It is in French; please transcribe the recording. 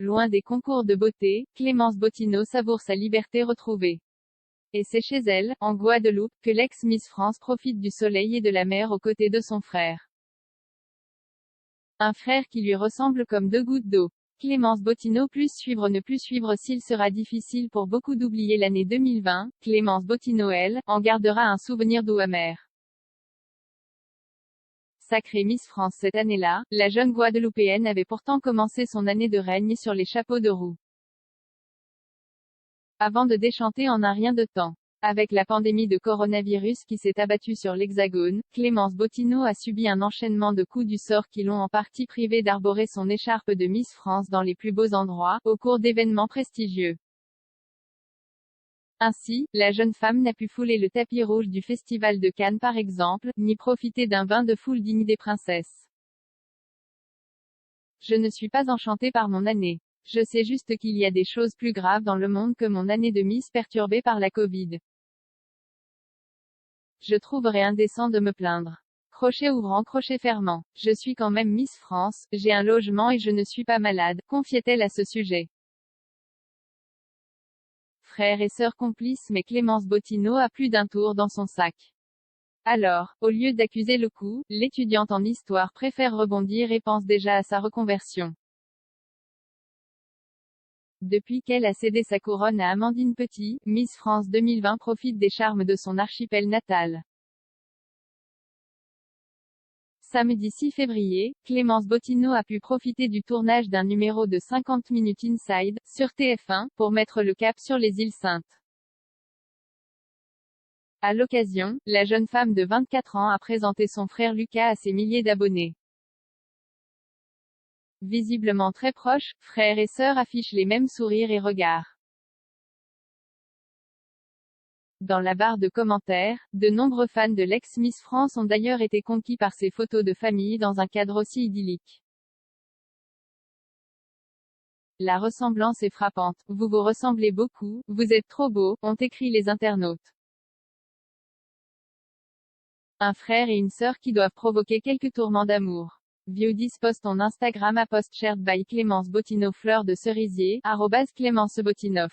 Loin des concours de beauté, Clémence Bottineau savoure sa liberté retrouvée. Et c'est chez elle, en Guadeloupe, que l'ex-Miss France profite du soleil et de la mer aux côtés de son frère. Un frère qui lui ressemble comme deux gouttes d'eau. Clémence Bottineau plus suivre ne plus suivre. S'il sera difficile pour beaucoup d'oublier l'année 2020, Clémence Bottineau elle, en gardera un souvenir doux amer. Sacrée Miss France cette année-là, la jeune Guadeloupéenne avait pourtant commencé son année de règne sur les chapeaux de roue. Avant de déchanter en un rien de temps. Avec la pandémie de coronavirus qui s'est abattue sur l'Hexagone, Clémence Bottineau a subi un enchaînement de coups du sort qui l'ont en partie privée d'arborer son écharpe de Miss France dans les plus beaux endroits, au cours d'événements prestigieux. Ainsi, la jeune femme n'a pu fouler le tapis rouge du Festival de Cannes par exemple, ni profiter d'un bain de foule digne des princesses. Je ne suis pas enchantée par mon année. Je sais juste qu'il y a des choses plus graves dans le monde que mon année de Miss perturbée par la Covid. Je trouverais indécent de me plaindre. Crochet ouvrant, crochet fermant. Je suis quand même Miss France, j'ai un logement et je ne suis pas malade, confiait-elle à ce sujet. Frères et sœurs complices, mais Clémence Bottineau a plus d'un tour dans son sac. Alors, au lieu d'accuser le coup, l'étudiante en histoire préfère rebondir et pense déjà à sa reconversion. Depuis qu'elle a cédé sa couronne à Amandine Petit, Miss France 2020 profite des charmes de son archipel natal. Samedi 6 février, Clémence Bottineau a pu profiter du tournage d'un numéro de 50 minutes Inside, sur TF1, pour mettre le cap sur les îles Saintes. À l'occasion, la jeune femme de 24 ans a présenté son frère Lucas à ses milliers d'abonnés. Visiblement très proches, frères et sœurs affichent les mêmes sourires et regards. Dans la barre de commentaires, de nombreux fans de l'ex-Miss France ont d'ailleurs été conquis par ces photos de famille dans un cadre aussi idyllique. La ressemblance est frappante, vous vous ressemblez beaucoup, vous êtes trop beaux, ont écrit les internautes. Un frère et une sœur qui doivent provoquer quelques tourments d'amour. Viewdis post on Instagram @post shared by Clémence Bottineau fleur de cerisier, @Clémence Bottineau.